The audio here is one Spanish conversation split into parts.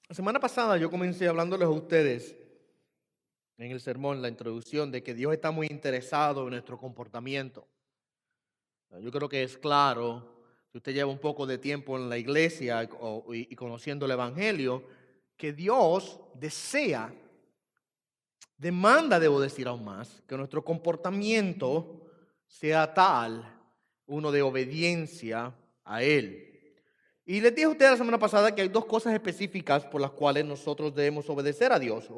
La semana pasada yo comencé hablándoles a ustedes en el sermón, la introducción, de que Dios está muy interesado en nuestro comportamiento. Yo creo que es claro, si usted lleva un poco de tiempo en la iglesia y conociendo el Evangelio, que Dios desea, demanda, debo decir aún más, que nuestro comportamiento sea tal, uno de obediencia a Él. Y les dije a ustedes la semana pasada que hay dos cosas específicas por las cuales nosotros debemos obedecer a Dios.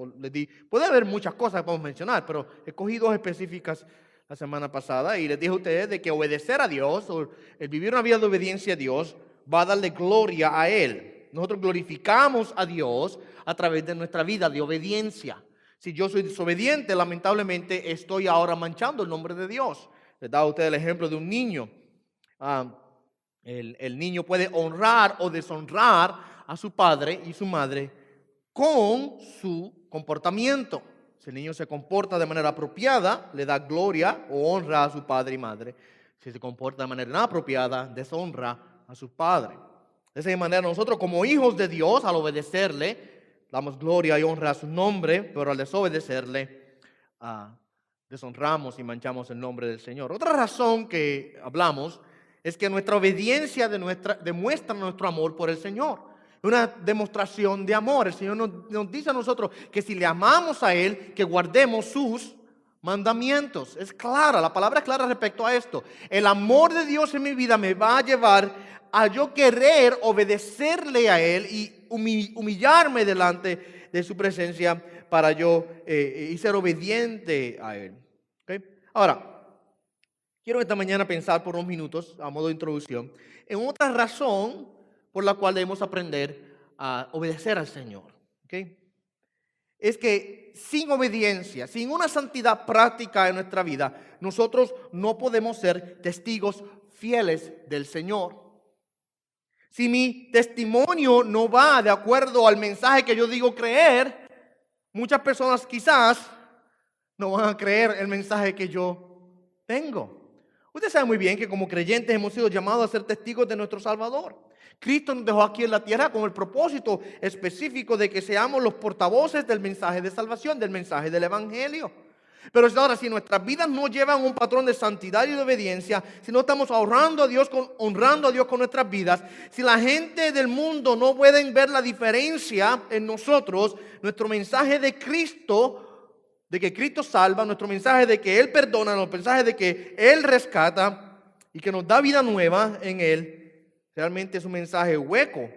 Puede haber muchas cosas que podemos mencionar, pero escogí dos específicas la semana pasada y les dije a ustedes de que obedecer a Dios, o el vivir una vida de obediencia a Dios, va a darle gloria a Él. Nosotros glorificamos a Dios a través de nuestra vida de obediencia. Si yo soy desobediente, lamentablemente estoy ahora manchando el nombre de Dios. Les daba a ustedes el ejemplo de un niño. El niño puede honrar o deshonrar a su padre y su madre con su comportamiento. Si el niño se comporta de manera apropiada, le da gloria o honra a su padre y madre. Si se comporta de manera inapropiada, deshonra a su padre. De esa manera nosotros como hijos de Dios, al obedecerle, damos gloria y honra a su nombre, pero al desobedecerle, deshonramos y manchamos el nombre del Señor. Otra razón que hablamos es que nuestra obediencia demuestra nuestro amor por el Señor. Es una demostración de amor. El Señor nos dice a nosotros que si le amamos a Él, que guardemos sus mandamientos. Es clara, la palabra es clara respecto a esto. El amor de Dios en mi vida me va a llevar a yo querer obedecerle a Él y humillarme delante de su presencia para yo y ser obediente a Él. ¿Okay? Ahora, quiero esta mañana pensar por unos minutos, a modo de introducción, en otra razón por la cual debemos aprender a obedecer al Señor. ¿Okay? Es que sin obediencia, sin una santidad práctica en nuestra vida, nosotros no podemos ser testigos fieles del Señor. Si mi testimonio no va de acuerdo al mensaje que yo digo creer, muchas personas quizás no van a creer el mensaje que yo tengo. Usted sabe muy bien que como creyentes hemos sido llamados a ser testigos de nuestro Salvador. Cristo nos dejó aquí en la tierra con el propósito específico de que seamos los portavoces del mensaje de salvación, del mensaje del Evangelio. Pero ahora, si nuestras vidas no llevan un patrón de santidad y de obediencia, si no estamos honrando a Dios con nuestras vidas, si la gente del mundo no pueden ver la diferencia en nosotros, nuestro mensaje de Cristo, de que Cristo salva, nuestro mensaje de que Él perdona, nuestro mensaje de que Él rescata y que nos da vida nueva en Él, realmente es un mensaje hueco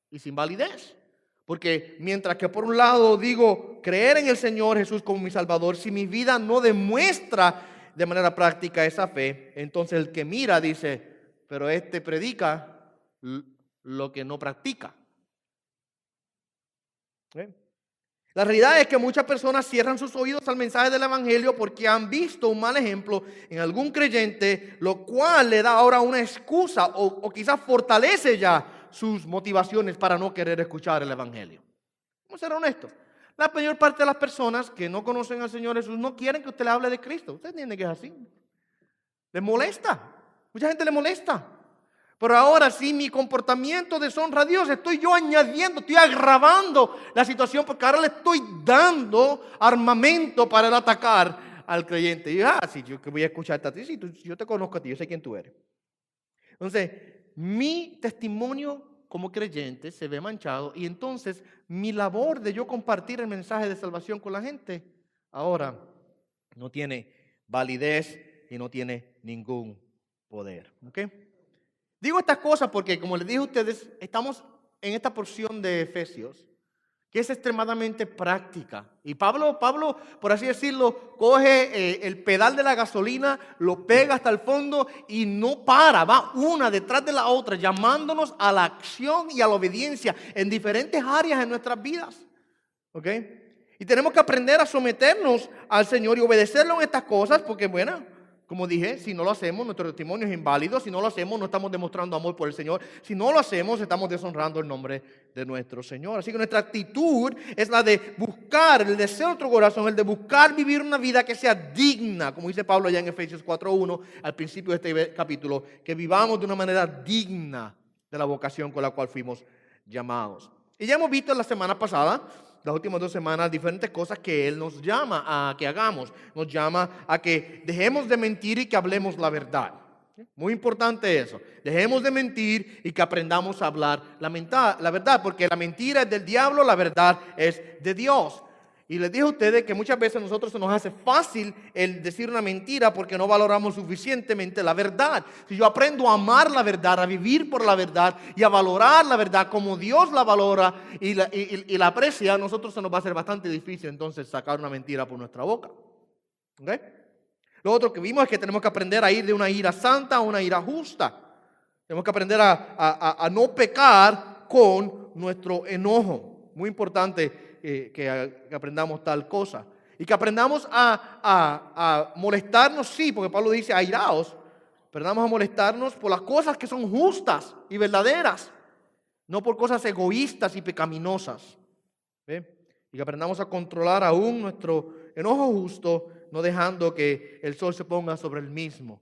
y sin validez. Porque mientras que por un lado digo creer en el Señor Jesús como mi Salvador, si mi vida no demuestra de manera práctica esa fe, entonces el que mira dice, pero este predica lo que no practica. ¿Eh? La realidad es que muchas personas cierran sus oídos al mensaje del Evangelio porque han visto un mal ejemplo en algún creyente, lo cual le da ahora una excusa o quizás fortalece ya sus motivaciones para no querer escuchar el Evangelio. Vamos a ser honestos. La mayor parte de las personas que no conocen al Señor Jesús no quieren que usted le hable de Cristo. Usted entiende que es así. Les molesta. Mucha gente le molesta. Pero ahora si mi comportamiento deshonra a Dios, estoy yo añadiendo, estoy agravando la situación porque ahora le estoy dando armamento para atacar al creyente. Y sí, yo que voy a escucharte a ti, sí, yo te conozco a ti, yo sé quién tú eres. Entonces, mi testimonio como creyente se ve manchado y entonces mi labor de yo compartir el mensaje de salvación con la gente ahora no tiene validez y no tiene ningún poder. ¿Ok? Digo estas cosas porque, como les dije a ustedes, estamos en esta porción de Efesios que es extremadamente práctica. Y Pablo, por así decirlo, coge el pedal de la gasolina, lo pega hasta el fondo y no para, va una detrás de la otra, llamándonos a la acción y a la obediencia en diferentes áreas en nuestras vidas. ¿Ok? Y tenemos que aprender a someternos al Señor y obedecerlo en estas cosas, porque bueno, como dije, si no lo hacemos, nuestro testimonio es inválido. Si no lo hacemos, no estamos demostrando amor por el Señor. Si no lo hacemos, estamos deshonrando el nombre de nuestro Señor. Así que nuestra actitud es la de buscar, el deseo de nuestro corazón, el de buscar vivir una vida que sea digna, como dice Pablo allá en Efesios 4:1, al principio de este capítulo, que vivamos de una manera digna de la vocación con la cual fuimos llamados. Y ya hemos visto la semana pasada, las últimas 2 semanas, diferentes cosas que Él nos llama a que hagamos. Nos llama a que dejemos de mentir y que hablemos la verdad. Muy importante eso. Dejemos de mentir y que aprendamos a hablar la verdad, porque la mentira es del diablo, la verdad es de Dios. Y les dije a ustedes que muchas veces a nosotros se nos hace fácil el decir una mentira porque no valoramos suficientemente la verdad. Si yo aprendo a amar la verdad, a vivir por la verdad y a valorar la verdad como Dios la valora y la aprecia, a nosotros se nos va a hacer bastante difícil entonces sacar una mentira por nuestra boca. ¿Okay? Lo otro que vimos es que tenemos que aprender a ir de una ira santa a una ira justa. Tenemos que aprender a no pecar con nuestro enojo. Muy importante que aprendamos tal cosa. Y que aprendamos a molestarnos, sí, porque Pablo dice airaos. Aprendamos a molestarnos por las cosas que son justas y verdaderas, no por cosas egoístas y pecaminosas. ¿Ve? Y que aprendamos a controlar aún nuestro enojo justo, no dejando que el sol se ponga sobre el mismo.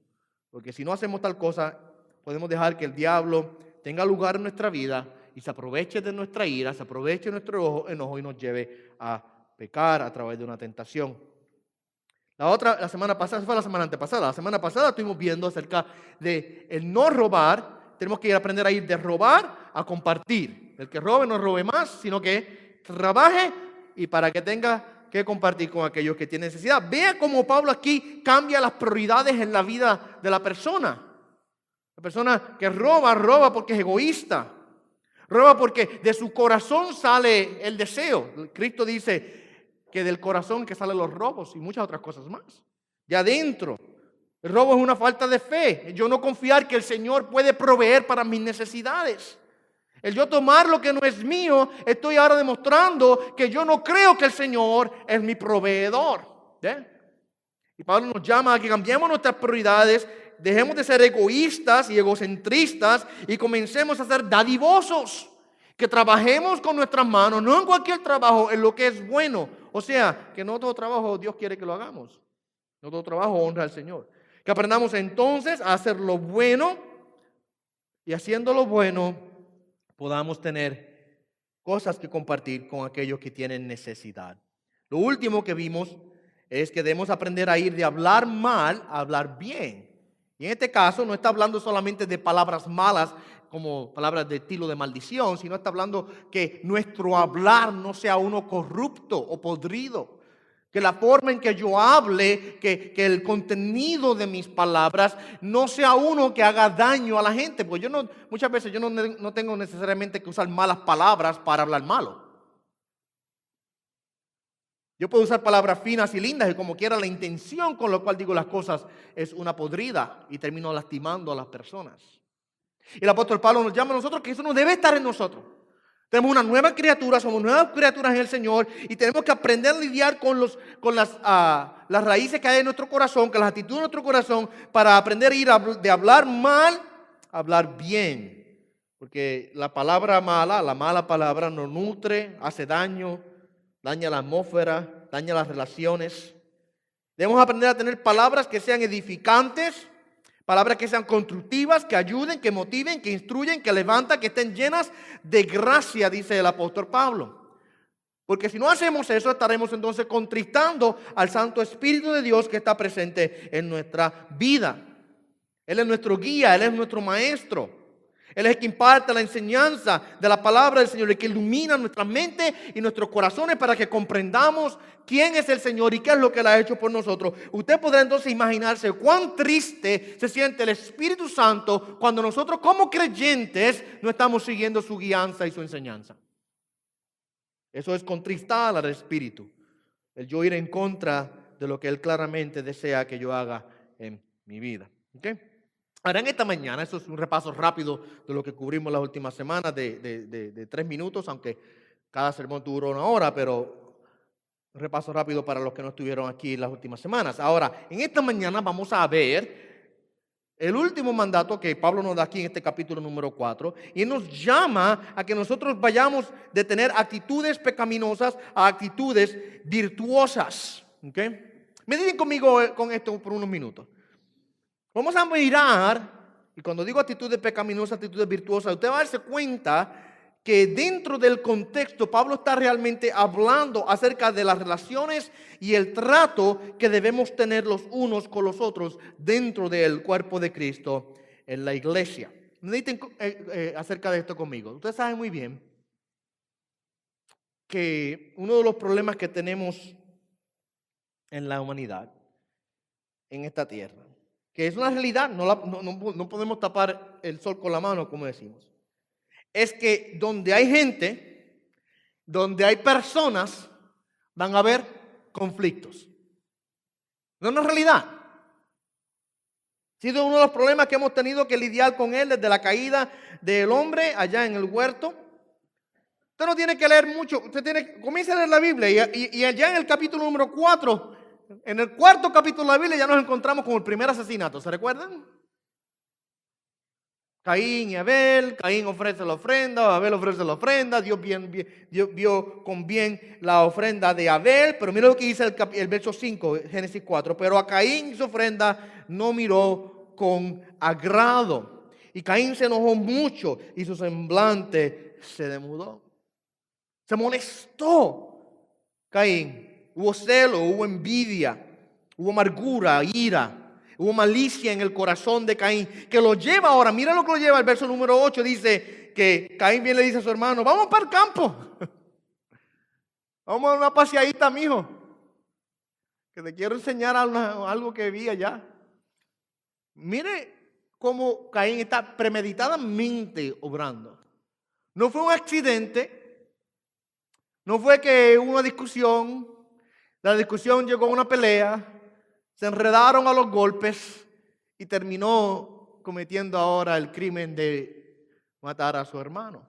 Porque si no hacemos tal cosa, podemos dejar que el diablo tenga lugar en nuestra vida y se aproveche de nuestra ira, se aproveche de nuestro enojo y nos lleve a pecar a través de una tentación. La semana pasada, fue la semana antepasada. La semana pasada estuvimos viendo acerca de el no robar. Tenemos que aprender a ir de robar a compartir. El que robe no robe más, sino que trabaje y para que tenga que compartir con aquellos que tienen necesidad. Vea cómo Pablo aquí cambia las prioridades en la vida de la persona. La persona que roba porque es egoísta. Roba porque de su corazón sale el deseo. Cristo dice que del corazón que salen los robos y muchas otras cosas más. De adentro. El robo es una falta de fe. Yo no confiar que el Señor puede proveer para mis necesidades. El yo tomar lo que no es mío, estoy ahora demostrando que yo no creo que el Señor es mi proveedor. ¿Ve? Y Pablo nos llama a que cambiemos nuestras prioridades, dejemos de ser egoístas y egocentristas y comencemos a ser dadivosos. Que trabajemos con nuestras manos, no en cualquier trabajo, en lo que es bueno. O sea, que no todo trabajo Dios quiere que lo hagamos. No todo trabajo honra al Señor. Que aprendamos entonces a hacer lo bueno y haciendo lo bueno podamos tener cosas que compartir con aquellos que tienen necesidad. Lo último que vimos es que debemos aprender a ir de hablar mal a hablar bien. Y en este caso no está hablando solamente de palabras malas como palabras de estilo de maldición, sino está hablando que nuestro hablar no sea uno corrupto o podrido. Que la forma en que yo hable, que el contenido de mis palabras no sea uno que haga daño a la gente. Porque muchas veces yo no tengo necesariamente que usar malas palabras para hablar malo. Yo puedo usar palabras finas y lindas y como quiera la intención con la cual digo las cosas es una podrida y termino lastimando a las personas. Y el apóstol Pablo nos llama a nosotros que eso no debe estar en nosotros. Tenemos una nueva criatura, somos nuevas criaturas en el Señor y tenemos que aprender a lidiar con las raíces que hay en nuestro corazón, con las actitudes de nuestro corazón para aprender a ir de hablar mal a hablar bien. Porque la palabra mala, la mala palabra nos nutre, hace daño, daña la atmósfera, daña las relaciones. Debemos aprender a tener palabras que sean edificantes, palabras que sean constructivas, que ayuden, que motiven, que instruyen, que levantan, que estén llenas de gracia, dice el apóstol Pablo. Porque si no hacemos eso, estaremos entonces contristando al Santo Espíritu de Dios que está presente en nuestra vida. Él es nuestro guía, Él es nuestro maestro. Él es el que imparte la enseñanza de la palabra del Señor, el que ilumina nuestra mente y nuestros corazones para que comprendamos quién es el Señor y qué es lo que Él ha hecho por nosotros. Usted podrá entonces imaginarse cuán triste se siente el Espíritu Santo cuando nosotros como creyentes no estamos siguiendo su guianza y su enseñanza. Eso es contristar al Espíritu, el yo ir en contra de lo que Él claramente desea que yo haga en mi vida. ¿Okay? Ahora en esta mañana, eso es un repaso rápido de lo que cubrimos las últimas semanas de 3 minutos, aunque cada sermón duró 1 hora, pero un repaso rápido para los que no estuvieron aquí las últimas semanas. Ahora, en esta mañana vamos a ver el último mandato que Pablo nos da aquí en este capítulo número 4, y nos llama a que nosotros vayamos de tener actitudes pecaminosas a actitudes virtuosas. ¿Okay? Mediten conmigo con esto por unos minutos. Vamos a mirar, y cuando digo actitudes pecaminosas, actitudes virtuosas, usted va a darse cuenta que dentro del contexto Pablo está realmente hablando acerca de las relaciones y el trato que debemos tener los unos con los otros dentro del cuerpo de Cristo en la iglesia. Mediten acerca de esto conmigo. Ustedes saben muy bien que uno de los problemas que tenemos en la humanidad, en esta tierra, que es una realidad, no podemos tapar el sol con la mano, como decimos, es que donde hay gente, donde hay personas, van a haber conflictos. No es una realidad. Ha sido uno de los problemas que hemos tenido que lidiar con él desde la caída del hombre allá en el huerto. Usted no tiene que leer mucho, comienza a leer la Biblia y allá en el capítulo número 4, en el cuarto capítulo de la Biblia ya nos encontramos con el primer asesinato, ¿se recuerdan? Caín y Abel, Caín ofrece la ofrenda, Abel ofrece la ofrenda, Dios vio con bien la ofrenda de Abel, pero mira lo que dice el verso 5, Génesis 4, pero a Caín y su ofrenda no miró con agrado, y Caín se enojó mucho y su semblante se demudó. Se molestó Caín. Hubo celo, hubo envidia, hubo amargura, ira, hubo malicia en el corazón de Caín, que lo lleva ahora. Mira lo que lo lleva. El verso número 8 dice que Caín viene y le dice a su hermano: vamos para el campo. Vamos a una paseadita, mijo, que te quiero enseñar algo que vi allá. Mire cómo Caín está premeditadamente obrando. No fue un accidente. No fue que hubo una discusión, la discusión llegó a una pelea, se enredaron a los golpes y terminó cometiendo ahora el crimen de matar a su hermano.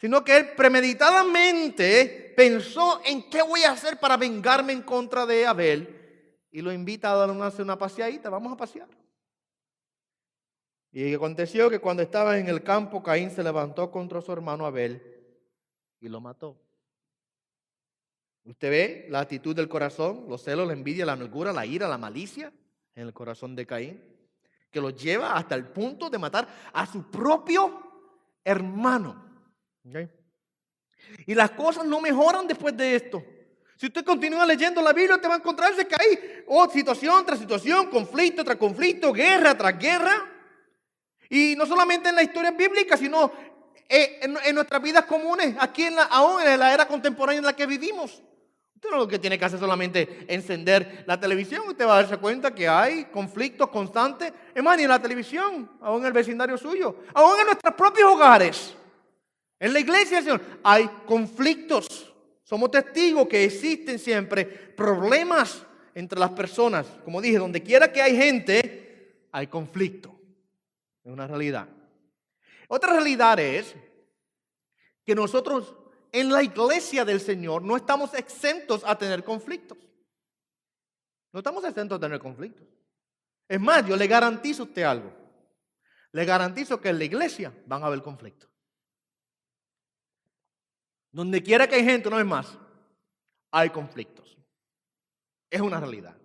Sino que él premeditadamente pensó en qué voy a hacer para vengarme en contra de Abel y lo invita a dar una paseadita, vamos a pasear. Y aconteció que cuando estaba en el campo, Caín se levantó contra su hermano Abel y lo mató. Usted ve la actitud del corazón, los celos, la envidia, la amargura, la ira, la malicia en el corazón de Caín, que lo lleva hasta el punto de matar a su propio hermano. ¿Okay? Y las cosas no mejoran después de esto. Si usted continúa leyendo la Biblia, te va a encontrarse que hay situación tras situación, conflicto tras conflicto, guerra tras guerra. Y no solamente en la historia bíblica, sino en nuestras vidas comunes, aquí aún en la era contemporánea en la que vivimos. Usted no lo que tiene que hacer solamente encender la televisión, usted va a darse cuenta que hay conflictos constantes. Es más, ni en la televisión, aún en el vecindario suyo, aún en nuestros propios hogares, en la iglesia del Señor, hay conflictos. Somos testigos que existen siempre problemas entre las personas. Como dije, donde quiera que hay gente, hay conflicto. Es una realidad. Otra realidad es que nosotros en la iglesia del Señor no estamos exentos a tener conflictos. No estamos exentos a tener conflictos. Es más, yo le garantizo a usted algo. Le garantizo que en la iglesia van a haber conflictos. Donde quiera que hay gente, una vez más, hay conflictos. Es una realidad.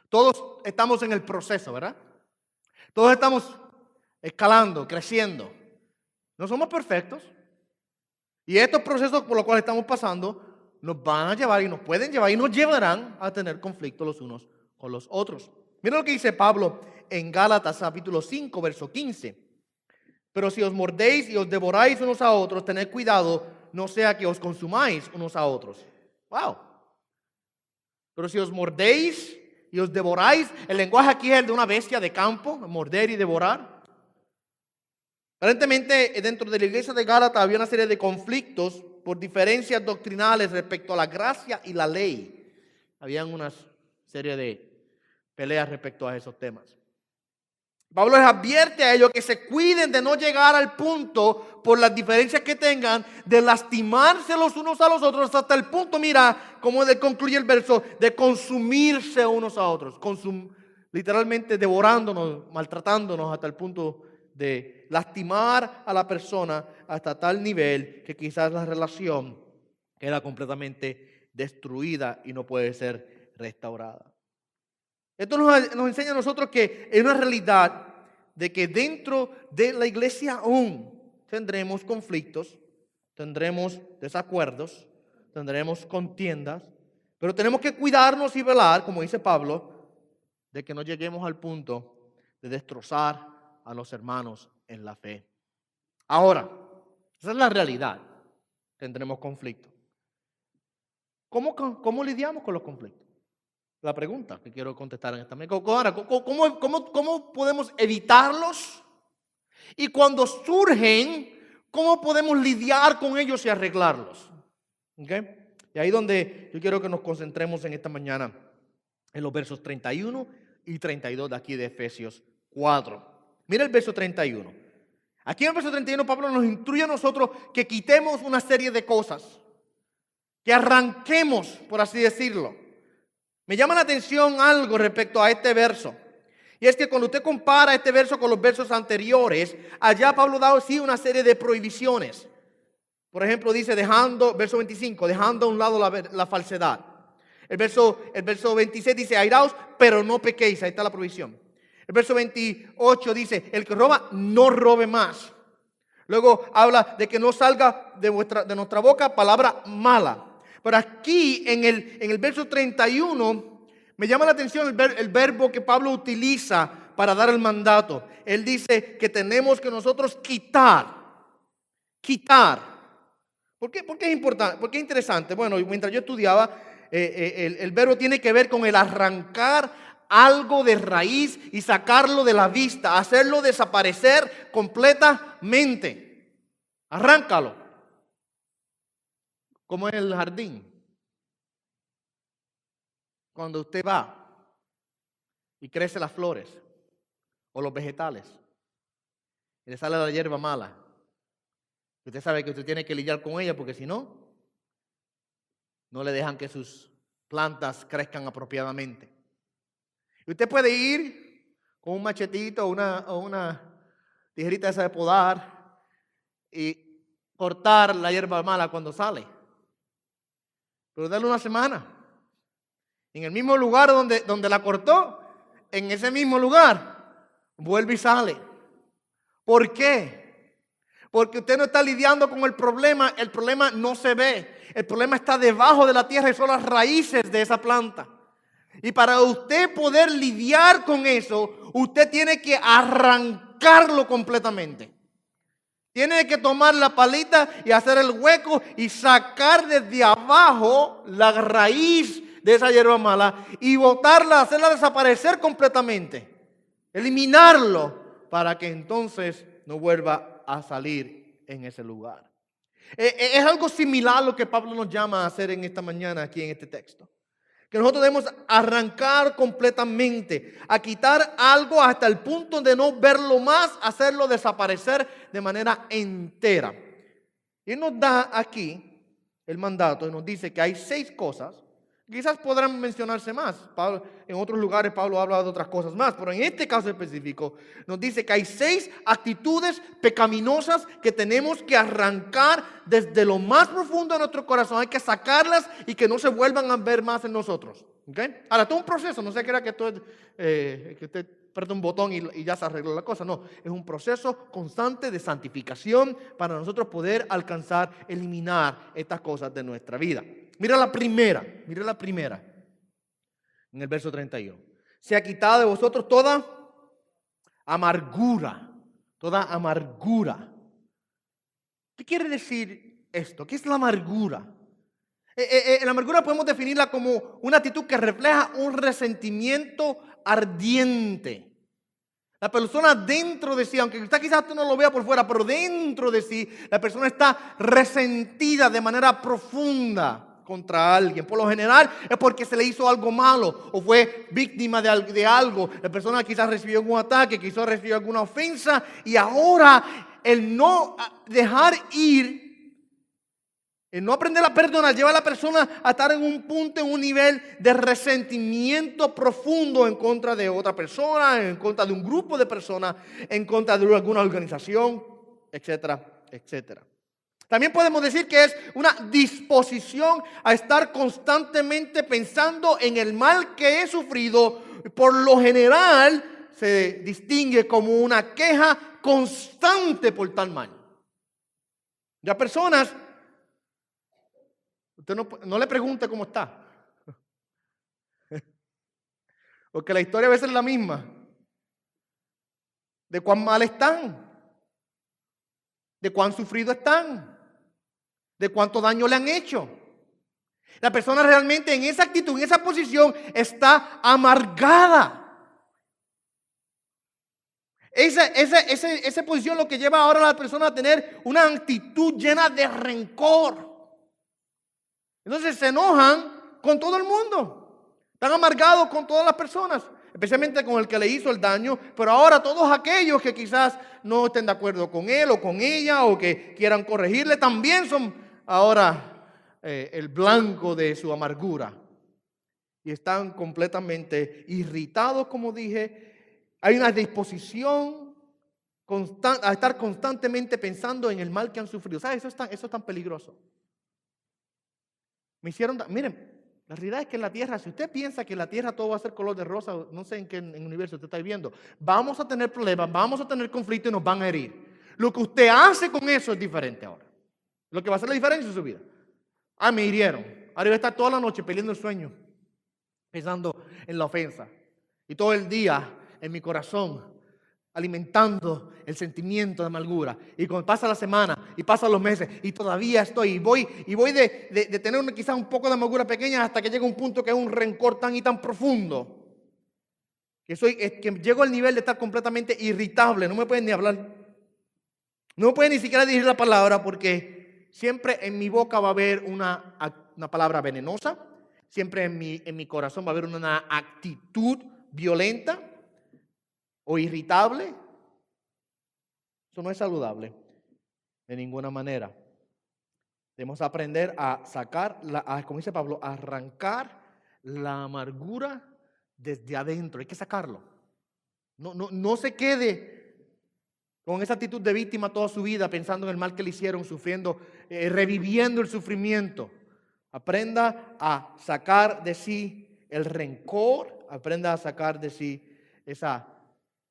Todos estamos en el proceso, ¿verdad? Todos estamos escalando, creciendo. No somos perfectos. Y estos procesos por los cuales estamos pasando nos van a llevar y nos pueden llevar y nos llevarán a tener conflictos los unos con los otros. Mira lo que dice Pablo en Gálatas capítulo 5, verso 15. Pero si os mordéis y os devoráis unos a otros, tened cuidado, no sea que os consumáis unos a otros. Wow. Pero si os mordéis y os devoráis, el lenguaje aquí es el de una bestia de campo, morder y devorar. Aparentemente, dentro de la iglesia de Gálatas había una serie de conflictos por diferencias doctrinales respecto a la gracia y la ley. Habían una serie de peleas respecto a esos temas. Pablo les advierte a ellos que se cuiden de no llegar al punto, por las diferencias que tengan, de lastimarse los unos a los otros hasta el punto, mira, como concluye el verso, de consumirse unos a otros. Literalmente devorándonos, maltratándonos hasta el punto de lastimar a la persona hasta tal nivel que quizás la relación queda completamente destruida y no puede ser restaurada. Esto nos enseña a nosotros que es una realidad de que dentro de la iglesia aún tendremos conflictos, tendremos desacuerdos, tendremos contiendas, pero tenemos que cuidarnos y velar, como dice Pablo, de que no lleguemos al punto de destrozar a los hermanos en la fe. Ahora, esa es la realidad. Tendremos conflictos. ¿Cómo lidiamos con los conflictos? La pregunta que quiero contestar en esta mañana. Ahora, ¿cómo podemos evitarlos? Y cuando surgen, ¿cómo podemos lidiar con ellos y arreglarlos? ¿Okay? Y ahí donde yo quiero que nos concentremos en esta mañana, en los versos 31 y 32 de aquí de Efesios 4. Mira el verso 31. Aquí en el verso 31 Pablo nos instruye a nosotros que quitemos una serie de cosas, que arranquemos, por así decirlo. Me llama la atención algo respecto a este verso. Y es que cuando usted compara este verso con los versos anteriores, allá Pablo da sí una serie de prohibiciones. Por ejemplo, dice, verso 25, dejando a un lado la falsedad. El verso 26 dice, airaos, pero no pequéis. Ahí está la prohibición. El verso 28 dice, el que roba, no robe más. Luego habla de que no salga de nuestra boca palabra mala. Pero aquí en el verso 31 me llama la atención el verbo que Pablo utiliza para dar el mandato. Él dice que tenemos que nosotros quitar. ¿Por qué es importante? ¿Por qué es interesante? Bueno, mientras yo estudiaba, el verbo tiene que ver con el arrancar algo de raíz y sacarlo de la vista, hacerlo desaparecer completamente. Arráncalo. Como en el jardín. Cuando usted va y crece las flores o los vegetales y le sale la hierba mala, usted sabe que usted tiene que lidiar con ella porque si no, no le dejan que sus plantas crezcan apropiadamente. Y usted puede ir con un machetito o una tijerita esa de podar y cortar la hierba mala cuando sale. Pero dale una semana. En el mismo lugar donde la cortó, en ese mismo lugar, vuelve y sale. ¿Por qué? Porque usted no está lidiando con el problema no se ve. El problema está debajo de la tierra y son las raíces de esa planta. Y para usted poder lidiar con eso, usted tiene que arrancarlo completamente. Tiene que tomar la palita y hacer el hueco y sacar desde abajo la raíz de esa hierba mala y botarla, hacerla desaparecer completamente. Eliminarlo para que entonces no vuelva a salir en ese lugar. Es algo similar a lo que Pablo nos llama a hacer en esta mañana aquí en este texto. Que nosotros debemos arrancar completamente, a quitar algo hasta el punto de no verlo más, hacerlo desaparecer de manera entera. Y nos da aquí el mandato y nos dice que hay 6 cosas. Quizás podrán mencionarse más. En otros lugares Pablo habla de otras cosas más, pero en este caso específico nos dice que hay 6 actitudes pecaminosas que tenemos que arrancar desde lo más profundo de nuestro corazón. Hay que sacarlas y que no se vuelvan a ver más en nosotros. ¿Okay? Ahora, todo un proceso. No se crea que usted aprieta un botón y ya se arregló la cosa. No, es un proceso constante de santificación para nosotros poder alcanzar, eliminar estas cosas de nuestra vida. Mira la primera, en el verso 31. Se ha quitado de vosotros toda amargura. ¿Qué quiere decir esto? ¿Qué es la amargura? La amargura podemos definirla como una actitud que refleja un resentimiento ardiente. La persona dentro de sí, aunque quizás tú no lo vea por fuera, pero dentro de sí, la persona está resentida de manera profunda contra alguien. Por lo general es porque se le hizo algo malo o fue víctima de algo. La persona quizás recibió algún ataque, quizás recibió alguna ofensa y ahora el no dejar ir, el no aprender a perdonar, lleva a la persona a estar en un punto, en un nivel de resentimiento profundo en contra de otra persona, en contra de un grupo de personas, en contra de alguna organización, etcétera, etcétera. También podemos decir que es una disposición a estar constantemente pensando en el mal que he sufrido. Por lo general se distingue como una queja constante por tal mal. Ya personas Usted no le pregunte cómo está. Porque la historia a veces es la misma. De cuán mal están. De cuán sufrido están. De cuánto daño le han hecho. La persona realmente en esa actitud, en esa posición, está amargada. Esa posición lo que lleva ahora a la persona a tener una actitud llena de rencor. Entonces se enojan con todo el mundo. Están amargados con todas las personas, especialmente con el que le hizo el daño. Pero ahora todos aquellos que quizás no estén de acuerdo con él o con ella o que quieran corregirle, también son ahora el blanco de su amargura. Y están completamente irritados, como dije. Hay una disposición a estar constantemente pensando en el mal que han sufrido. ¿Sabes? Eso es tan peligroso. Miren, la realidad es que en la tierra, si usted piensa que en la tierra todo va a ser color de rosa, no sé en qué universo usted está viviendo, vamos a tener problemas, vamos a tener conflictos y nos van a herir. Lo que usted hace con eso es diferente ahora. Lo que va a hacer la diferencia en su vida. Me hirieron. Ahora voy a estar toda la noche peleando el sueño, pensando en la ofensa. Y todo el día en mi corazón alimentando el sentimiento de amargura. Y cuando pasa la semana y pasan los meses y todavía estoy y voy de tener quizás un poco de amargura pequeña hasta que llega un punto que es un rencor tan y tan profundo que llego al nivel de estar completamente irritable. No me pueden ni hablar, no me pueden ni siquiera dirigir la palabra, porque siempre en mi boca va a haber una palabra venenosa, siempre en mi corazón va a haber una actitud violenta o irritable. Eso no es saludable de ninguna manera. Debemos aprender a sacar, como dice Pablo, a arrancar la amargura desde adentro. Hay que sacarlo. No se quede con esa actitud de víctima toda su vida, pensando en el mal que le hicieron, sufriendo, reviviendo el sufrimiento. Aprenda a sacar de sí el rencor, aprenda a sacar de sí esa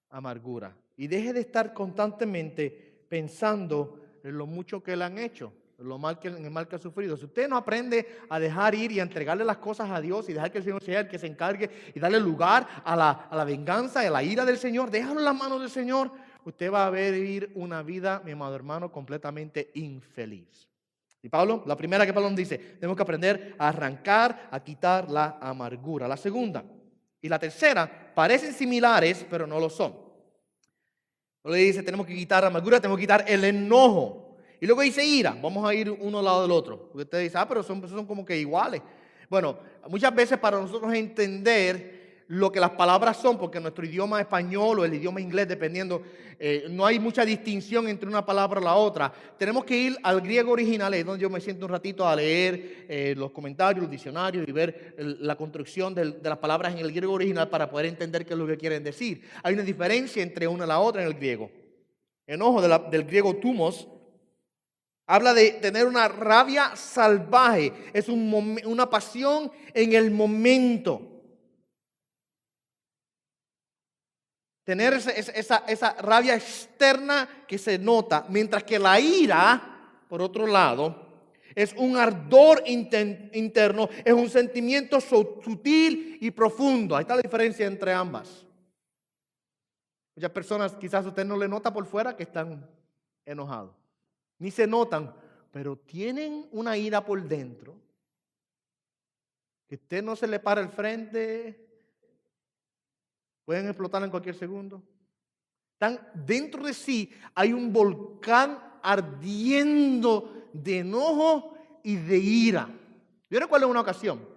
amargura. Y deje de estar constantemente pensando en lo mucho que le han hecho, en el mal que ha sufrido. Si usted no aprende a dejar ir y a entregarle las cosas a Dios y dejar que el Señor sea el que se encargue y darle lugar a la venganza y a la ira del Señor, déjalo en las manos del Señor, usted va a vivir una vida, mi amado hermano, completamente infeliz. Y la primera que Pablo nos dice, tenemos que aprender a arrancar, a quitar la amargura. La segunda y la tercera parecen similares, pero no lo son. Luego dice, tenemos que quitar la amargura, tenemos que quitar el enojo. Y luego dice ira. Vamos a ir uno al lado del otro. Porque usted dice, pero son como que iguales. Bueno, muchas veces para nosotros entender lo que las palabras son, porque nuestro idioma español o el idioma inglés, dependiendo, no hay mucha distinción entre una palabra y la otra. Tenemos que ir al griego original, es donde yo me siento un ratito a leer los comentarios, los diccionarios y ver la construcción de las palabras en el griego original para poder entender qué es lo que quieren decir. Hay una diferencia entre una y la otra en el griego. Enojo del griego thumos habla de tener una rabia salvaje, es una pasión en el momento. Tener esa rabia externa que se nota, mientras que la ira, por otro lado, es un ardor interno, es un sentimiento sutil y profundo. Ahí está la diferencia entre ambas. Muchas personas, quizás usted no le nota por fuera que están enojados, ni se notan, pero tienen una ira por dentro, que usted no se le para el frente. Pueden explotar en cualquier segundo. Dentro de sí hay un volcán ardiendo de enojo y de ira. Yo recuerdo una ocasión,